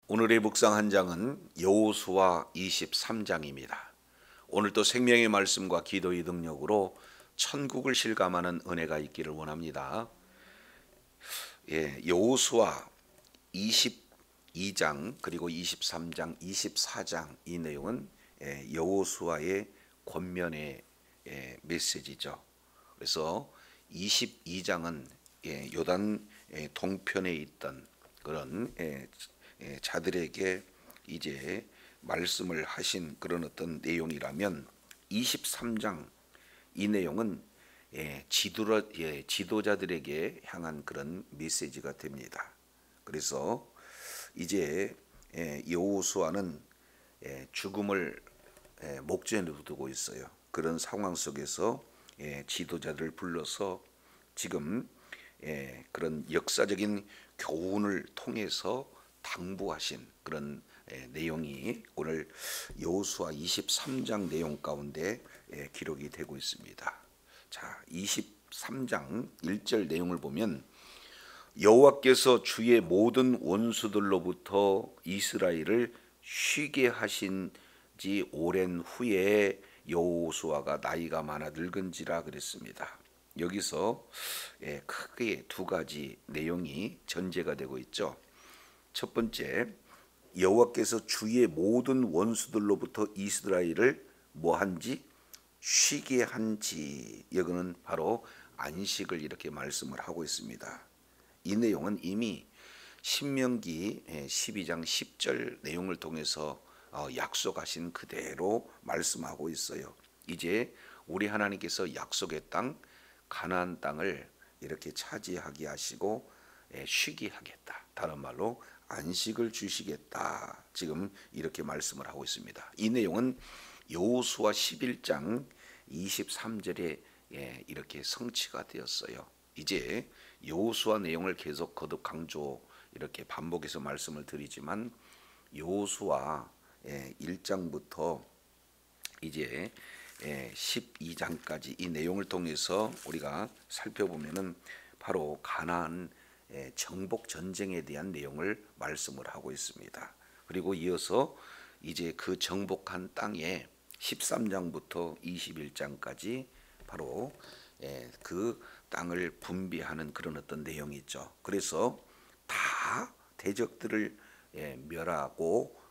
오늘의 묵상 한 장은 여호수아 23장입니다. 오늘도 생명의 말씀과 기도의 능력으로 천국을 실감하는 은혜가 있기를 원합니다. 여호수아 22장 그리고 23장, 24장 이 내용은 여호수아의 권면의 메시지죠. 그래서 22장은 요단 동편에 있던 그런 자들에게 이제 말씀을 하신 그런 어떤 내용이라면 23장 이 내용은 지도자들에게 향한 그런 메시지가 됩니다. 그래서 이제 여호수아는 죽음을 목전에 두고 있어요. 그런 상황 속에서 지도자들을 불러서 지금 그런 역사적인 교훈을 통해서 당부하신 그런 내용이 오늘 여호수아 23장 내용 가운데 기록이 되고 있습니다. 자, 23장 1절 내용을 보면 여호와께서 주의 모든 원수들로부터 이스라엘을 쉬게 하신 지 오랜 후에 여호수아가 나이가 많아 늙은지라 그랬습니다. 여기서 크게 두 가지 내용이 전제가 되고 있죠. 첫 번째, 여호와께서 주의 모든 원수들로부터 이스라엘을 뭐한지 쉬게 한지, 여기는 바로 안식을 이렇게 말씀을 하고 있습니다. 이 내용은 이미 신명기 12장 10절 내용을 통해서 약속하신 그대로 말씀하고 있어요. 이제 우리 하나님께서 약속의 땅 가나안 땅을 이렇게 차지하게 하시고 쉬게 하겠다. 다른 말로 안식을 주시겠다. 지금 이렇게 말씀을 하고 있습니다. 이 내용은 여호수아 11장 23절에 이렇게 성취가 되었어요. 이제 여호수아 내용을 계속 거듭 강조 이렇게 반복해서 말씀을 드리지만 여호수아 1장부터 이제 12장까지 이 내용을 통해서 우리가 살펴보면은 바로 가나안 정복 전쟁에 대한 내용을 말씀을 하고 있습니다. 그리고 이어서 이제 그 정복한 땅에 13장부터 21장까지 바로 그 땅을 분배하는 그런 어떤 내용이 있죠. 그래서 다 대적들을 멸하고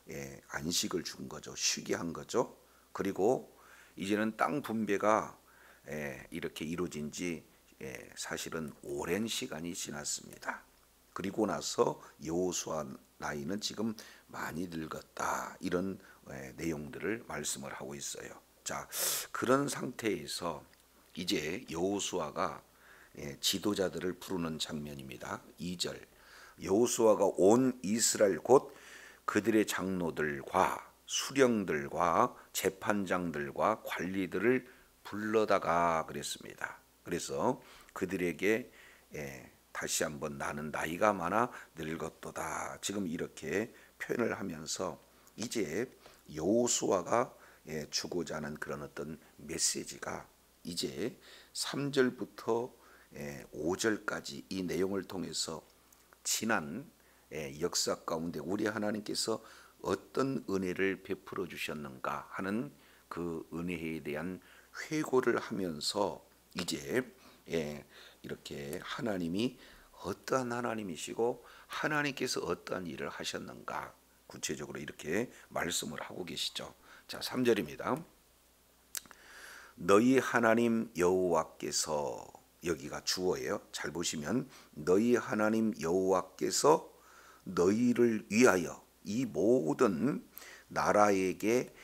안식을 준 거죠. 쉬게 한 거죠. 그리고 이제는 땅 분배가 이렇게 이루어진 지 사실은 오랜 시간이 지났습니다. 그리고 나서 여호수아 나이는 지금 많이 늙었다. 이런 내용들을 말씀을 하고 있어요. 자, 그런 상태에서 이제 여호수아가 지도자들을 부르는 장면입니다. 2절, 여호수아가 온 이스라엘 곧 그들의 장로들과 수령들과 재판장들과 관리들을 불러다가 그랬습니다. 그래서 그들에게 다시 한번 나는 나이가 많아 늙었도다. 지금 이렇게 표현을 하면서 이제 여호수아가 주고자 하는 그런 어떤 메시지가 이제 3절부터 5절까지 이 내용을 통해서 지난 역사 가운데 우리 하나님께서 어떤 은혜를 베풀어 주셨는가 하는 그 은혜에 대한 회고를 하면서 이제 이렇게 하나님이 어떠한 하나님이시고 하나님께서 어떠한 일을 하셨는가 구체적으로 이렇게 말씀을 하고 계시죠. 자, 3절입니다. 너희 하나님 여호와께서, 여기가 주어예요. 잘 보시면 너희 하나님 여호와께서 너희를 위하여 이 모든 나라에게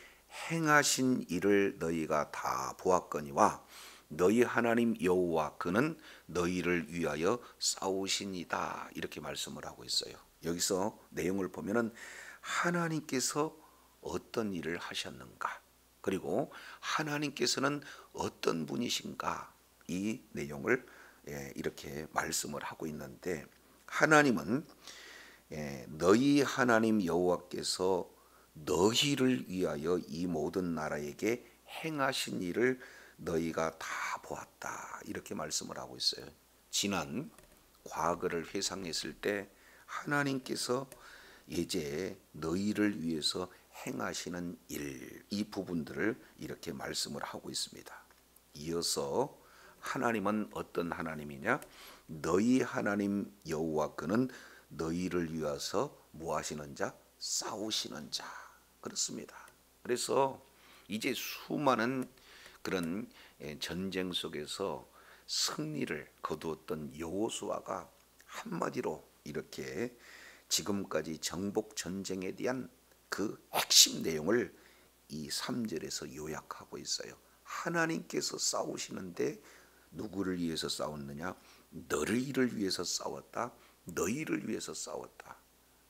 행하신 일을 너희가 다 보았거니와 너희 하나님 여호와 그는 너희를 위하여 싸우시니이다. 이렇게 말씀을 하고 있어요. 여기서 내용을 보면은 하나님께서 어떤 일을 하셨는가, 그리고 하나님께서는 어떤 분이신가, 이 내용을 이렇게 말씀을 하고 있는데, 하나님은 너희 하나님 여호와께서 너희를 위하여 이 모든 나라에게 행하신 일을 너희가 다 보았다. 이렇게 말씀을 하고 있어요. 지난 과거를 회상했을 때 하나님께서 이제 너희를 위해서 행하시는 일, 이 부분들을 이렇게 말씀을 하고 있습니다. 이어서 하나님은 어떤 하나님이냐? 너희 하나님 여호와 그는 너희를 위해서 뭐 하시는 자? 싸우시는 자. 그렇습니다. 그래서 이제 수많은 그런 전쟁 속에서 승리를 거두었던 여호수아가 한마디로 이렇게 지금까지 정복 전쟁에 대한 그 핵심 내용을 이 3절에서 요약하고 있어요. 하나님께서 싸우시는데 누구를 위해서 싸웠느냐? 너희를 위해서 싸웠다. 너희를 위해서 싸웠다.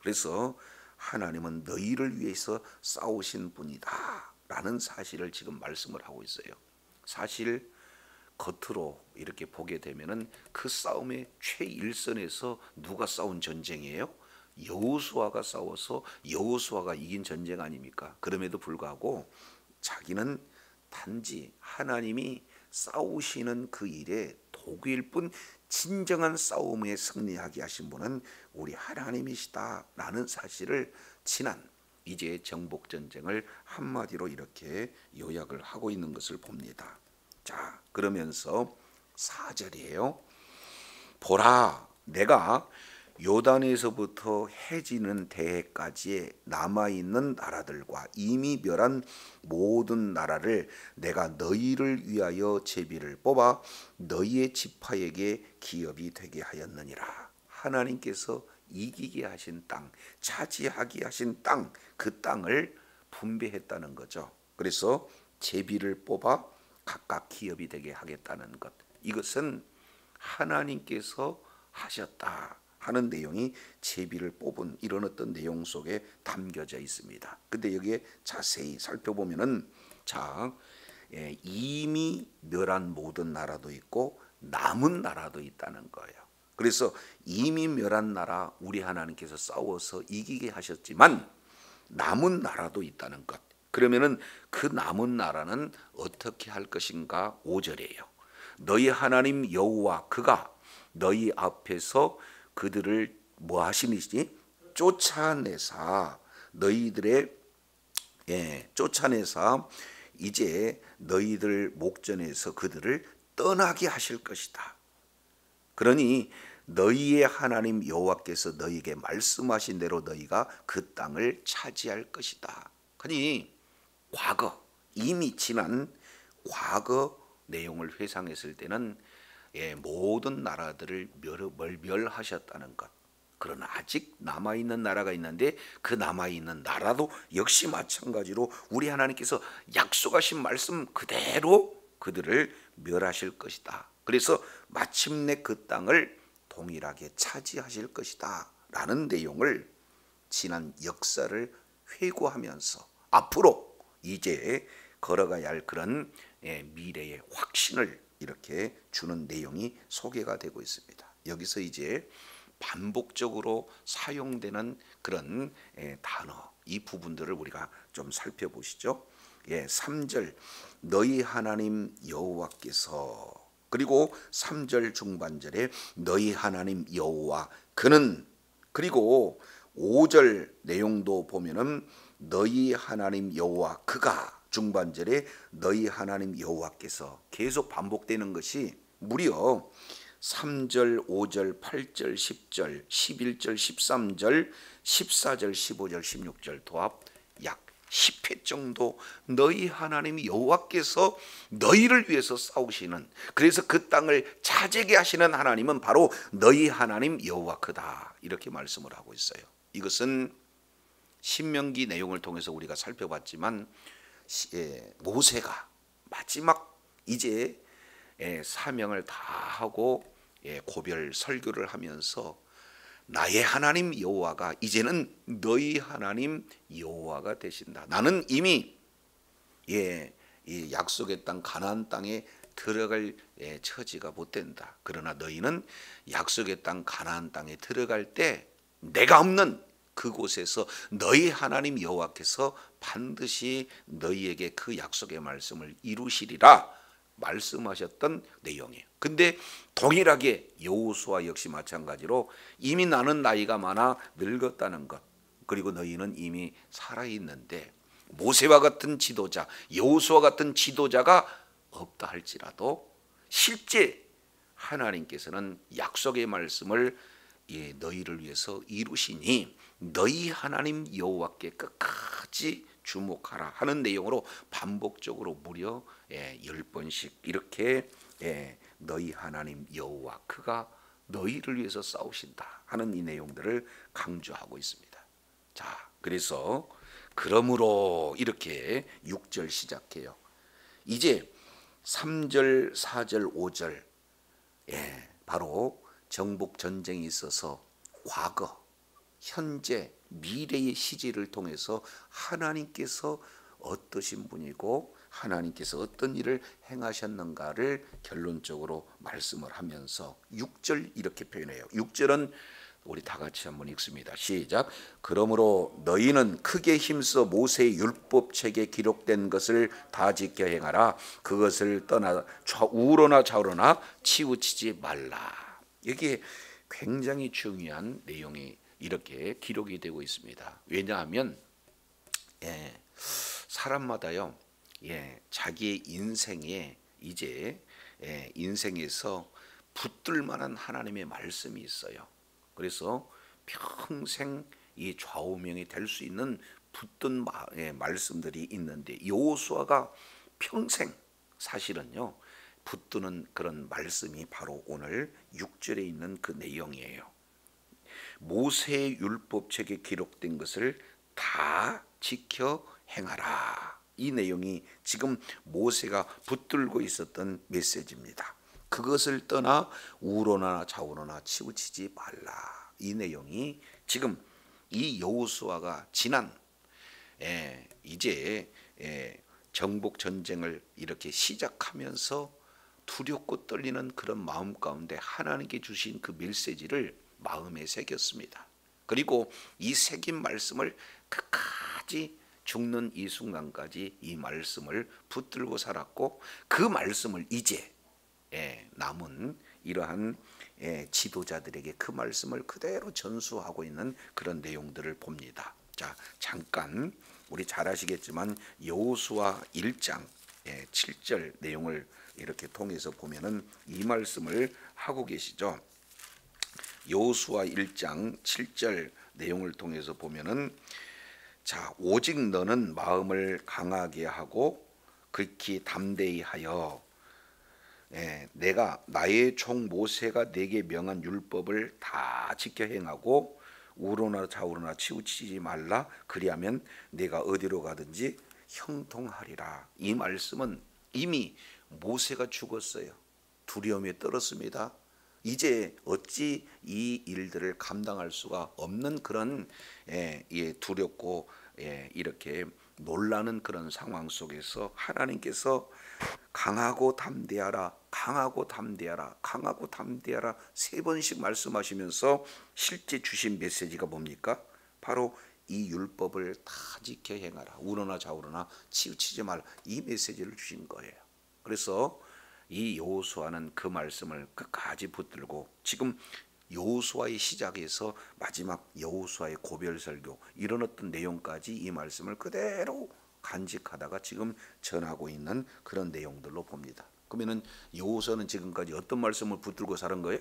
그래서 하나님은 너희를 위해서 싸우신 분이다 라는 사실을 지금 말씀을 하고 있어요. 사실 겉으로 이렇게 보게 되면은 그 싸움의 최일선에서 누가 싸운 전쟁이에요? 여호수아가 싸워서 여호수아가 이긴 전쟁 아닙니까? 그럼에도 불구하고 자기는 단지 하나님이 싸우시는 그 일에 도구일 뿐 진정한 싸움에 승리하게 하신 분은 우리 하나님이시다라는 사실을 지난 이제 정복 전쟁을 한마디로 이렇게 요약을 하고 있는 것을 봅니다. 자, 그러면서 4절이에요. 보라, 내가 요단에서부터 해지는 대해까지의 남아있는 나라들과 이미 멸한 모든 나라를 내가 너희를 위하여 제비를 뽑아 너희의 지파에게 기업이 되게 하였느니라. 하나님께서 이기게 하신 땅, 차지하게 하신 땅, 그 땅을 분배했다는 거죠. 그래서 제비를 뽑아 각각 기업이 되게 하겠다는 것, 이것은 하나님께서 하셨다 하는 내용이 제비를 뽑은 이런 어떤 내용 속에 담겨져 있습니다. 근데 여기에 자세히 살펴보면은 자, 이미 멸한 모든 나라도 있고 남은 나라도 있다는 거예요. 그래서 이미 멸한 나라 우리 하나님께서 싸워서 이기게 하셨지만 남은 나라도 있다는 것. 그러면은 그 남은 나라는 어떻게 할 것인가? 5절이에요. 너희 하나님 여호와 그가 너희 앞에서 그들을 뭐 하시니지? 쫓아내사 너희들의 쫓아내사 이제 너희들 목전에서 그들을 떠나게 하실 것이다. 그러니 너희의 하나님 여호와께서 너희에게 말씀하신 대로 너희가 그 땅을 차지할 것이다. 그러니 과거 이미 지난 과거 내용을 회상했을 때는 모든 나라들을 멸하셨다는 것. 그러나 아직 남아있는 나라가 있는데 그 남아있는 나라도 역시 마찬가지로 우리 하나님께서 약속하신 말씀 그대로 그들을 멸하실 것이다. 그래서 마침내 그 땅을 동일하게 차지하실 것이다 라는 내용을 지난 역사를 회고하면서 앞으로 이제 걸어가야 할 그런 미래의 확신을 이렇게 주는 내용이 소개가 되고 있습니다. 여기서 이제 반복적으로 사용되는 그런 단어, 이 부분들을 우리가 좀 살펴보시죠. 3절 너희 하나님 여호와께서, 그리고 3절 중반절에 너희 하나님 여호와 그는, 그리고 5절 내용도 보면은 너희 하나님 여호와 그가, 중반절에 너희 하나님 여호와께서, 계속 반복되는 것이 무려 3절, 5절, 8절, 10절, 11절, 13절, 14절, 15절, 16절 도합 약 10회 정도 너희 하나님 여호와께서 너희를 위해서 싸우시는, 그래서 그 땅을 차지하게 하시는 하나님은 바로 너희 하나님 여호와 그다, 이렇게 말씀을 하고 있어요. 이것은 신명기 내용을 통해서 우리가 살펴봤지만 모세가 마지막 이제 사명을 다하고 고별 설교를 하면서 나의 하나님 여호와가 이제는 너희 하나님 여호와가 되신다. 나는 이미 이 약속의 땅 가나안 땅에 들어갈 처지가 못 된다. 그러나 너희는 약속의 땅 가나안 땅에 들어갈 때 내가 없는 그곳에서 너희 하나님 여호와께서 반드시 너희에게 그 약속의 말씀을 이루시리라 말씀하셨던 내용이에요. 근데 동일하게 여호수아 역시 마찬가지로 이미 나는 나이가 많아 늙었다는 것, 그리고 너희는 이미 살아있는데 모세와 같은 지도자, 여호수아 같은 지도자가 없다 할지라도 실제 하나님께서는 약속의 말씀을 너희를 위해서 이루시니 너희 하나님 여호와께 끝까지 주목하라 하는 내용으로 반복적으로 무려 10번씩 이렇게 너희 하나님 여호와 그가 너희를 위해서 싸우신다 하는 이 내용들을 강조하고 있습니다. 자, 그래서 그러므로 이렇게 6절 시작해요. 이제 3절, 4절, 5절 바로 정복 전쟁이 있어서 과거, 현재, 미래의 시제를 통해서 하나님께서 어떠신 분이고 하나님께서 어떤 일을 행하셨는가를 결론적으로 말씀을 하면서 6절 이렇게 표현해요. 6절은 우리 다 같이 한번 읽습니다. 시작. 그러므로 너희는 크게 힘써 모세의 율법책에 기록된 것을 다 지켜 행하라. 그것을 떠나 우로나 좌우로나 치우치지 말라. 여기에 굉장히 중요한 내용이 이렇게 기록이 되고 있습니다. 왜냐하면 사람마다요, 자기의 인생에 이제 인생에서 붙들 만한 하나님의 말씀이 있어요. 그래서 평생 이 좌우명이 될 수 있는 붙든 말씀들이 있는데 여호수아가 평생 사실은요 붙드는 그런 말씀이 바로 오늘 6절에 있는 그 내용이에요. 모세의 율법책에 기록된 것을 다 지켜 행하라. 이 내용이 지금 모세가 붙들고 있었던 메시지입니다. 그것을 떠나 우로나 좌우로나 치우치지 말라. 이 내용이 지금 이 여호수아가 지난 이제 정복 전쟁을 이렇게 시작하면서 두렵고 떨리는 그런 마음 가운데 하나님께 주신 그 메시지를 마음에 새겼습니다. 그리고 이 새긴 말씀을 끝까지 죽는 이 순간까지 이 말씀을 붙들고 살았고 그 말씀을 이제 남은 이러한 지도자들에게 그 말씀을 그대로 전수하고 있는 그런 내용들을 봅니다. 자, 잠깐 우리 잘 아시겠지만 여호수아 1장 7절 내용을 이렇게 통해서 보면은 이 말씀을 하고 계시죠. 여호수아 1장 7절 내용을 통해서 보면은 자, 오직 너는 마음을 강하게 하고 극히 담대히 하여 내가 나의 종 모세가 내게 명한 율법을 다 지켜 행하고 우로나 좌우로나 치우치지 말라. 그리하면 내가 어디로 가든지 형통하리라. 이 말씀은 이미 모세가 죽었어요. 두려움에 떨었습니다. 이제 어찌 이 일들을 감당할 수가 없는 그런 두렵고 이렇게 놀라는 그런 상황 속에서 하나님께서 강하고 담대하라, 강하고 담대하라, 강하고 담대하라 3번씩 말씀하시면서 실제 주신 메시지가 뭡니까? 바로 이 율법을 다 지켜 행하라. 우로나 좌우로나 치우치지 말라. 이 메시지를 주신 거예요. 그래서 이 여호수아는 그 말씀을 끝까지 붙들고 지금 여호수아의 시작에서 마지막 여호수아의 고별 설교 이런 어떤 내용까지 이 말씀을 그대로 간직하다가 지금 전하고 있는 그런 내용들로 봅니다. 그러면은 여호수아는 지금까지 어떤 말씀을 붙들고 사는 거예요?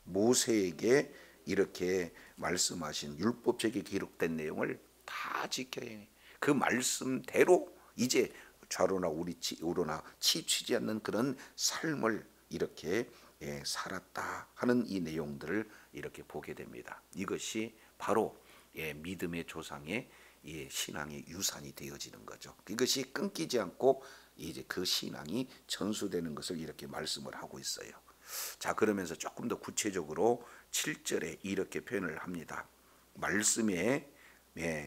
모세에게 이렇게 말씀하신 율법책에 기록된 내용을 다 지켜야 해. 그 말씀대로 이제 좌로나 우로나 치우치지 않는 그런 삶을 이렇게 살았다 하는 이 내용들을 이렇게 보게 됩니다. 이것이 바로 믿음의 조상의 신앙의 유산이 되어지는 거죠. 이것이 끊기지 않고 이제 그 신앙이 전수되는 것을 이렇게 말씀을 하고 있어요. 자, 그러면서 조금 더 구체적으로 7절에 이렇게 표현을 합니다. 말씀에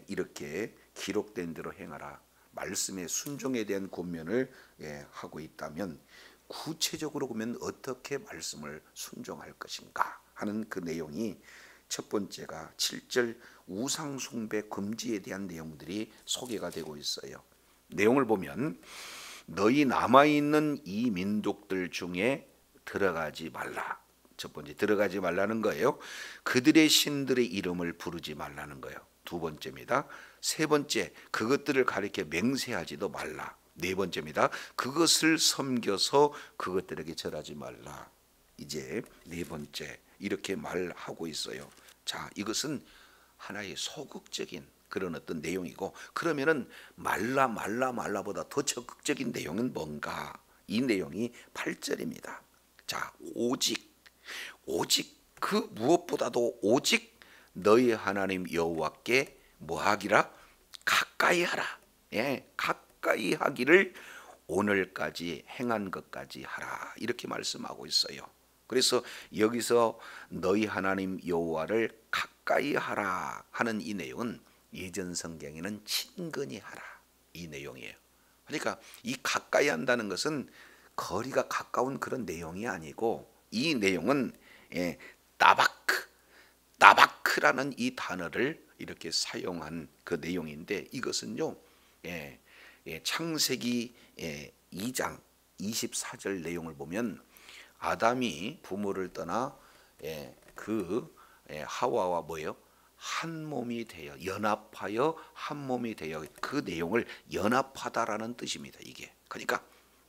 이렇게 기록된 대로 행하라. 말씀의 순종에 대한 권면을 하고 있다면 구체적으로 보면 어떻게 말씀을 순종할 것인가 하는 그 내용이 첫 번째가 7절 우상 숭배 금지에 대한 내용들이 소개가 되고 있어요. 내용을 보면 너희 남아있는 이 민족들 중에 들어가지 말라. 첫 번째 들어가지 말라는 거예요. 그들의 신들의 이름을 부르지 말라는 거예요. 두 번째입니다. 세 번째, 그것들을 가리켜 맹세하지도 말라. 네 번째입니다. 그것을 섬겨서 그것들에게 절하지 말라. 이제 네 번째 이렇게 말하고 있어요. 자, 이것은 하나의 소극적인 그런 어떤 내용이고, 그러면은 말라보다 더 적극적인 내용은 뭔가? 이 내용이 8절입니다. 자, 오직 그 무엇보다도 오직 너희 하나님 여호와께 뭐하기라? 가까이 하라. 예, 가까이 하기를 오늘까지 행한 것까지 하라. 이렇게 말씀하고 있어요. 그래서 여기서 너희 하나님 여호와를 가까이 하라 하는 이 내용은 예전 성경에는 친근히 하라 이 내용이에요. 그러니까 이 가까이 한다는 것은 거리가 가까운 그런 내용이 아니고, 이 내용은 따바크라는 이 단어를 이렇게 사용한 그 내용인데, 이것은요 창세기 2장 24절 내용을 보면 아담이 부모를 떠나 하와와 뭐예요? 한 몸이 되어 연합하여 한 몸이 되어, 그 내용을 연합하다라는 뜻입니다. 이게 그러니까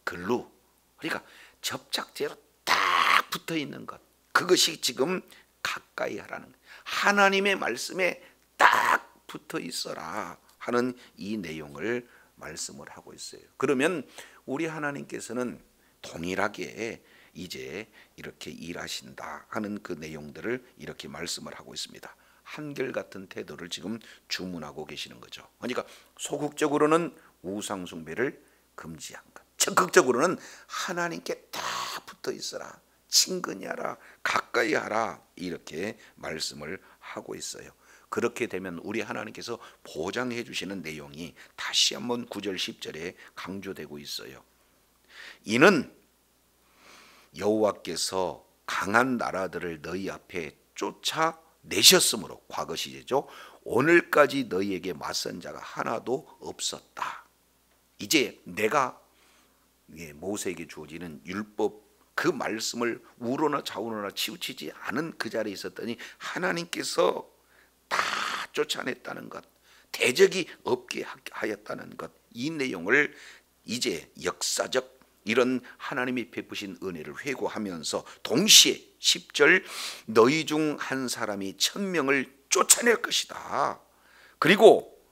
그러니까 접착제로 딱 붙어 있는 것, 그것이 지금 가까이 하라는 거예요. 하나님의 말씀에 딱 붙어 있어라 하는 이 내용을 말씀을 하고 있어요. 그러면 우리 하나님께서는 동일하게 이제 이렇게 일하신다 하는 그 내용들을 이렇게 말씀을 하고 있습니다. 한결같은 태도를 지금 주문하고 계시는 거죠. 그러니까 소극적으로는 우상 숭배를 금지한 것, 적극적으로는 하나님께 딱 붙어 있어라, 친근히 하라, 가까이 하라, 이렇게 말씀을 하고 있어요. 그렇게 되면 우리 하나님께서 보장해 주시는 내용이 다시 한번 9절 10절에 강조되고 있어요. 이는 여호와께서 강한 나라들을 너희 앞에 쫓아내셨으므로, 과거 시제죠. 오늘까지 너희에게 맞선 자가 하나도 없었다. 이제 내가 모세에게 주어지는 율법 그 말씀을 우로나 좌우로나 치우치지 않은 그 자리에 있었더니 하나님께서 다 쫓아냈다는 것, 대적이 없게 하였다는 것, 이 내용을 이제 역사적 이런 하나님이 베푸신 은혜를 회고하면서 동시에 10절 너희 중 한 사람이 1000명을 쫓아낼 것이다. 그리고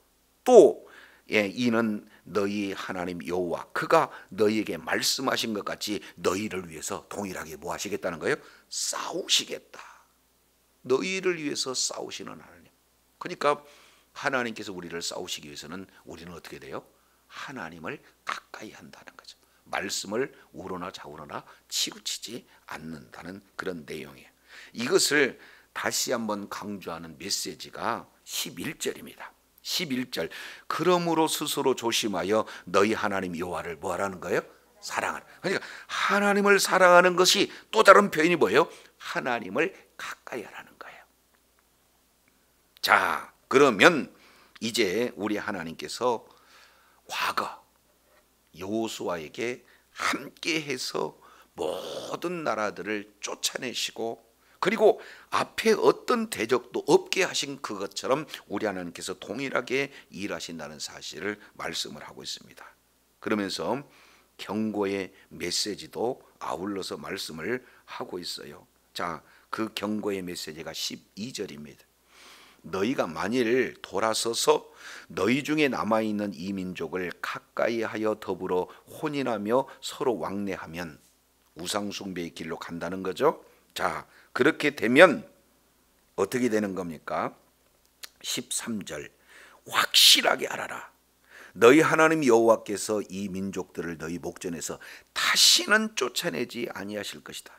또 이는 너희 하나님 여호와 그가 너희에게 말씀하신 것 같이 너희를 위해서 동일하게 뭐 하시겠다는 거예요? 싸우시겠다. 너희를 위해서 싸우시는 하나님. 그러니까 하나님께서 우리를 싸우시기 위해서는 우리는 어떻게 돼요? 하나님을 가까이 한다는 거죠. 말씀을 우로나 좌우로나 치우치지 않는다는 그런 내용이에요. 이것을 다시 한번 강조하는 메시지가 11절입니다. 11절 그러므로 스스로 조심하여 너희 하나님 여호와를 뭐 하라는 거예요? 사랑하라. 그러니까 하나님을 사랑하는 것이 또 다른 표현이 뭐예요? 하나님을 가까이 하라는 거예요. 자, 그러면 이제 우리 하나님께서 과거 여호수아에게 함께해서 모든 나라들을 쫓아내시고, 그리고 앞에 어떤 대적도 없게 하신 그것처럼 우리 하나님께서 동일하게 일하신다는 사실을 말씀을 하고 있습니다. 그러면서 경고의 메시지도 아울러서 말씀을 하고 있어요. 자, 그 경고의 메시지가 12절입니다. 너희가 만일 돌아서서 너희 중에 남아있는 이 민족을 가까이 하여 더불어 혼인하며 서로 왕래하면, 우상숭배의 길로 간다는 거죠. 자, 그렇게 되면 어떻게 되는 겁니까? 13절 확실하게 알아라. 너희 하나님 여호와께서 이 민족들을 너희 목전에서 다시는 쫓아내지 아니하실 것이다.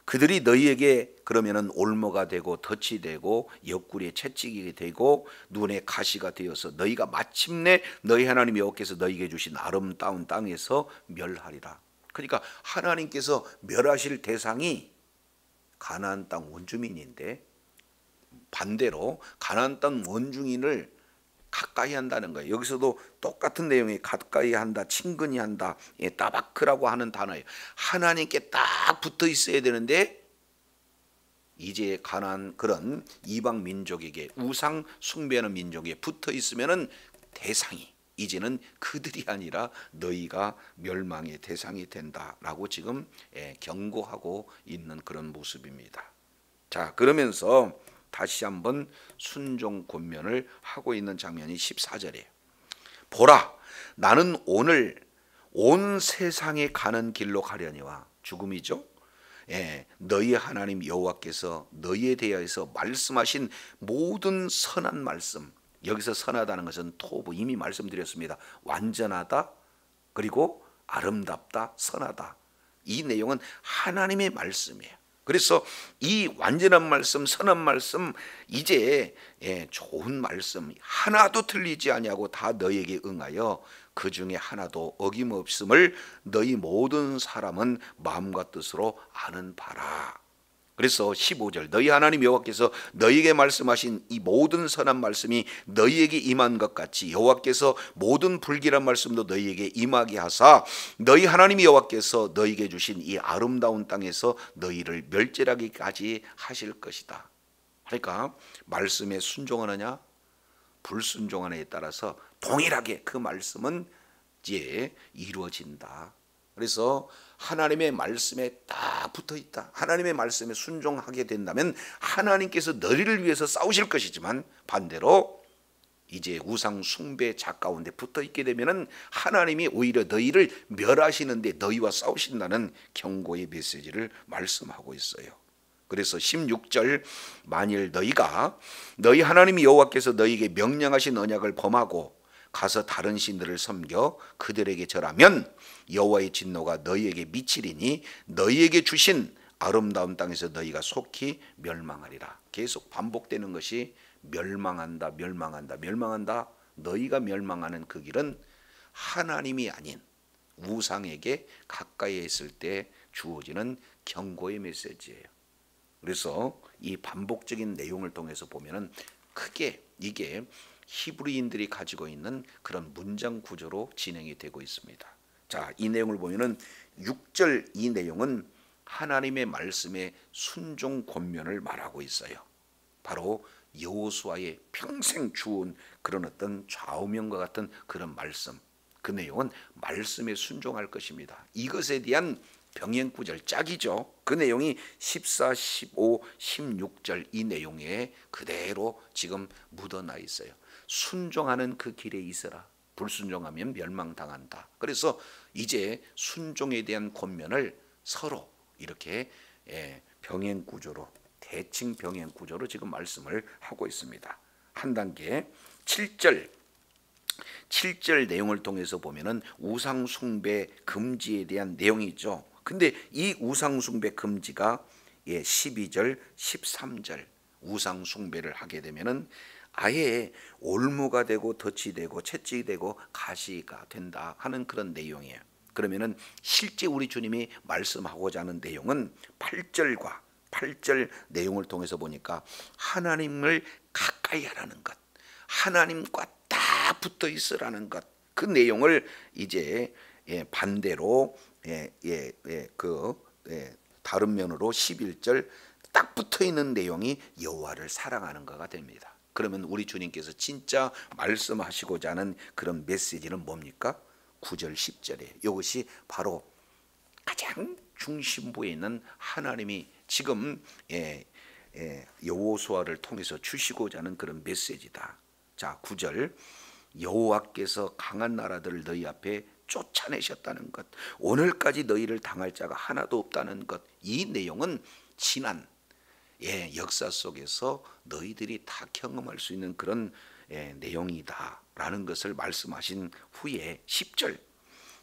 그들이 너희에게 그러면은 올모가 되고 덫이 되고 옆구리에 채찍이 되고 눈에 가시가 되어서 너희가 마침내 너희 하나님 여호와께서 너희에게 주신 아름다운 땅에서 멸하리라. 그러니까 하나님께서 멸하실 대상이 가나안 땅 원주민인데, 반대로 가나안 땅 원주민을 가까이 한다는 거예요. 여기서도 똑같은 내용이 가까이 한다, 친근히 한다, 따바크라고 하는 단어예요. 하나님께 딱 붙어 있어야 되는데 이제 가난 그런 이방 민족에게 우상 숭배하는 민족에 붙어 있으면은 대상이 이제는 그들이 아니라 너희가 멸망의 대상이 된다라고 지금 경고하고 있는 그런 모습입니다. 자, 그러면서 다시 한번 순종 권면을 하고 있는 장면이 14절이에요. 보라, 나는 오늘 온 세상에 가는 길로 가려니와, 죽음이죠. 너희 하나님 여호와께서 너희에 대하여서 말씀하신 모든 선한 말씀, 여기서 선하다는 것은 토부, 이미 말씀드렸습니다. 완전하다, 그리고 아름답다, 선하다. 이 내용은 하나님의 말씀이에요. 그래서 이 완전한 말씀, 선한 말씀, 이제 좋은 말씀 하나도 틀리지 아니하고 다 너희에게 응하여 그 중에 하나도 어김없음을 너희 모든 사람은 마음과 뜻으로 아는 바라. 그래서 15절, 너희 하나님 여호와께서 너희에게 말씀하신 이 모든 선한 말씀이 너희에게 임한 것 같이 여호와께서 모든 불길한 말씀도 너희에게 임하게 하사 너희 하나님 여호와께서 너희에게 주신 이 아름다운 땅에서 너희를 멸절하기까지 하실 것이다. 그러니까 말씀에 순종하느냐 불순종하느냐에 따라서 동일하게 그 말씀은 이제 이루어진다. 그래서 하나님의 말씀에 딱 붙어 있다. 하나님의 말씀에 순종하게 된다면 하나님께서 너희를 위해서 싸우실 것이지만, 반대로 이제 우상 숭배 자 가운데 붙어 있게 되면은 하나님이 오히려 너희를 멸하시는데 너희와 싸우신다는 경고의 메시지를 말씀하고 있어요. 그래서 16절, 만일 너희가 너희 하나님 여호와께서 너희에게 명령하신 언약을 범하고 가서 다른 신들을 섬겨 그들에게 절하면 여호와의 진노가 너희에게 미치리니 너희에게 주신 아름다운 땅에서 너희가 속히 멸망하리라. 계속 반복되는 것이 멸망한다, 멸망한다, 멸망한다. 너희가 멸망하는 그 길은 하나님이 아닌 우상에게 가까이 있을 때 주어지는 경고의 메시지예요. 그래서 이 반복적인 내용을 통해서 보면은 크게 이게 히브리인들이 가지고 있는 그런 문장 구조로 진행이 되고 있습니다. 자, 이 내용을 보면은 6절 이 내용은 하나님의 말씀에 순종 권면을 말하고 있어요. 바로 여호수아의 평생 주운 그런 어떤 좌우명과 같은 그런 말씀, 그 내용은 말씀에 순종할 것입니다. 이것에 대한 병행구절 짝이죠. 그 내용이 14, 15, 16절 이 내용에 그대로 지금 묻어나 있어요. 순종하는 그 길에 있어라. 불순종하면 멸망당한다. 그래서 이제 순종에 대한 권면을 서로 이렇게 병행구조로, 대칭 병행구조로 지금 말씀을 하고 있습니다. 한 단계 7절 내용을 통해서 보면은 우상 숭배 금지에 대한 내용이 있죠. 근데 이 우상 숭배 금지가 12절, 13절 우상 숭배를 하게 되면은 아예 올무가 되고 덫이 되고 채찍이 되고 가시가 된다 하는 그런 내용이에요. 그러면은 실제 우리 주님이 말씀하고자 하는 내용은 8절 내용을 통해서 보니까 하나님을 가까이 하라는 것, 하나님과 딱 붙어 있으라는 것, 그 내용을 이제 반대로 다른 면으로 11절 딱 붙어 있는 내용이 여호와를 사랑하는 거가 됩니다. 그러면 우리 주님께서 진짜 말씀하시고자 하는 그런 메시지는 뭡니까? 9절 10절에 이것이 바로 가장 중심부에 있는 하나님이 지금 여호수아를 통해서 주시고자 하는 그런 메시지다. 자, 9절 여호와께서 강한 나라들을 너희 앞에 쫓아내셨다는 것, 오늘까지 너희를 당할 자가 하나도 없다는 것, 이 내용은 지난 역사 속에서 너희들이 다 경험할 수 있는 그런 내용이다라는 것을 말씀하신 후에 10절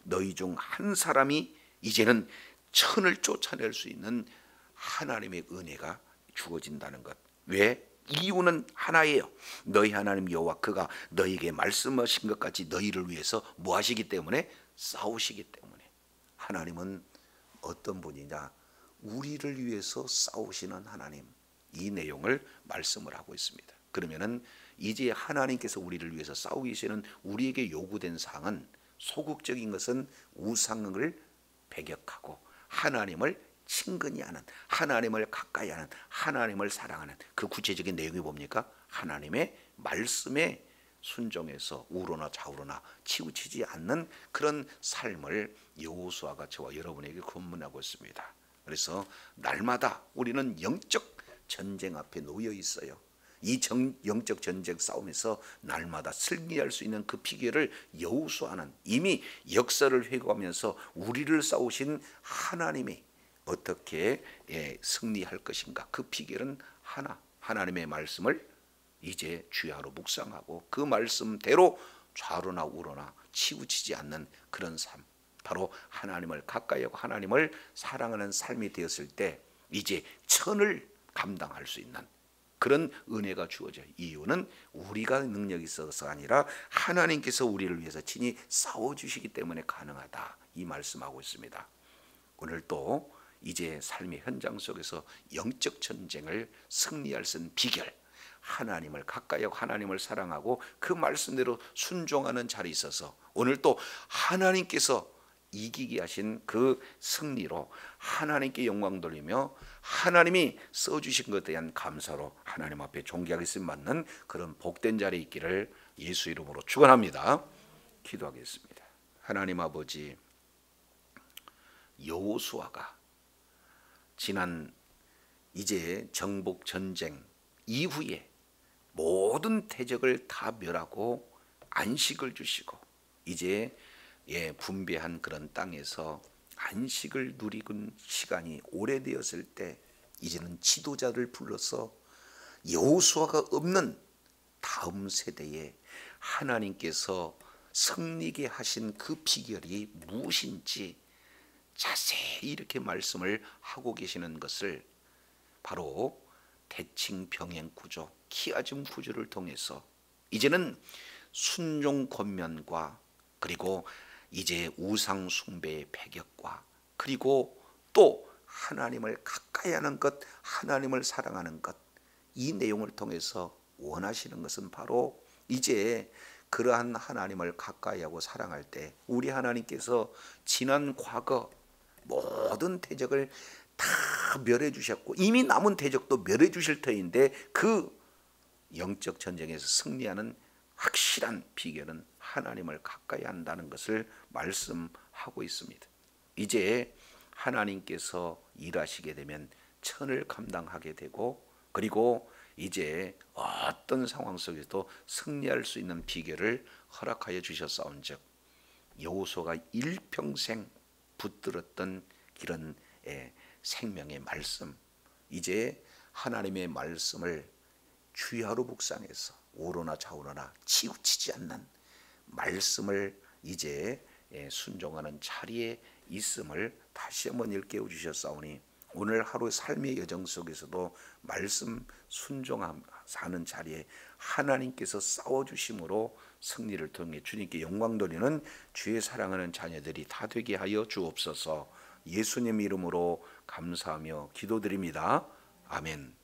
너희 중 한 사람이 이제는 천을 쫓아낼 수 있는 하나님의 은혜가 주어진다는 것. 왜? 이유는 하나예요. 너희 하나님 여호와 그가 너희에게 말씀하신 것 같이 너희를 위해서 뭐 하시기 때문에? 싸우시기 때문에. 하나님은 어떤 분이냐? 우리를 위해서 싸우시는 하나님. 이 내용을 말씀을 하고 있습니다. 그러면은 이제 하나님께서 우리를 위해서 싸우시는 우리에게 요구된 사항은, 소극적인 것은 우상을 배격하고 하나님을 친근히 하는, 하나님을 가까이 하는, 하나님을 사랑하는 그 구체적인 내용이 뭡니까? 하나님의 말씀에 순종해서 우로나 좌우로나 치우치지 않는 그런 삶을 여호수아가 저와 여러분에게 권면하고 있습니다. 그래서 날마다 우리는 영적 전쟁 앞에 놓여 있어요. 이 영적 전쟁 싸움에서 날마다 승리할 수 있는 그 비결을 여호수아는 이미 역사를 회고하면서 우리를 싸우신 하나님이 어떻게 승리할 것인가, 그 비결은 하나님의 말씀을 이제 주야로 묵상하고 그 말씀대로 좌로나 우로나 치우치지 않는 그런 삶, 바로 하나님을 가까이 하고 하나님을 사랑하는 삶이 되었을 때 이제 천을 감당할 수 있는 그런 은혜가 주어져요. 이유는 우리가 능력이 있어서가 아니라 하나님께서 우리를 위해서 친히 싸워주시기 때문에 가능하다, 이 말씀하고 있습니다. 오늘 또 이제 삶의 현장 속에서 영적 전쟁을 승리할 수 있는 비결, 하나님을 가까이 하고 하나님을 사랑하고 그 말씀대로 순종하는 자리에 있어서 오늘 또 하나님께서 이기게 하신 그 승리로 하나님께 영광 돌리며 하나님이 써주신 것에 대한 감사로 하나님 앞에 존귀하게 맞는 그런 복된 자리에 있기를 예수 이름으로 축원합니다. 기도하겠습니다. 하나님 아버지, 여호수아가 지난 이제 정복 전쟁 이후에 모든 대적을 다 멸하고 안식을 주시고 이제 분배한 그런 땅에서 안식을 누리는 시간이 오래되었을 때 이제는 지도자를 불러서 여호수아가 없는 다음 세대에 하나님께서 승리게 하신 그 비결이 무엇인지 자세히 이렇게 말씀을 하고 계시는 것을 바로 대칭 병행 구조, 키아즘 구조를 통해서 이제는 순종 권면과 그리고 이제 우상 숭배의 배격과 그리고 또 하나님을 가까이 하는 것, 하나님을 사랑하는 것, 이 내용을 통해서 원하시는 것은 바로 이제 그러한 하나님을 가까이 하고 사랑할 때 우리 하나님께서 지난 과거 모든 대적을 다 멸해 주셨고 이미 남은 대적도 멸해 주실 터인데 그 영적 전쟁에서 승리하는 확실한 비결은 하나님을 가까이 한다는 것을 말씀하고 있습니다. 이제 하나님께서 일하시게 되면 천을 감당하게 되고 그리고 이제 어떤 상황 속에서도 승리할 수 있는 비결을 허락하여 주셨사온즉 여호수아가 일평생 붙들었던 이런 생명의 말씀, 이제 하나님의 말씀을 주야로 묵상해서 우로나 좌우로나 치우치지 않는 말씀을 이제 순종하는 자리에 있음을 다시 한번 일깨워 주셨사오니 오늘 하루 삶의 여정 속에서도 말씀 순종하는 자리에 하나님께서 싸워주심으로 승리를 통해 주님께 영광 돌리는 주의 사랑하는 자녀들이 다 되게 하여 주옵소서. 예수님 이름으로 감사하며 기도드립니다. 아멘.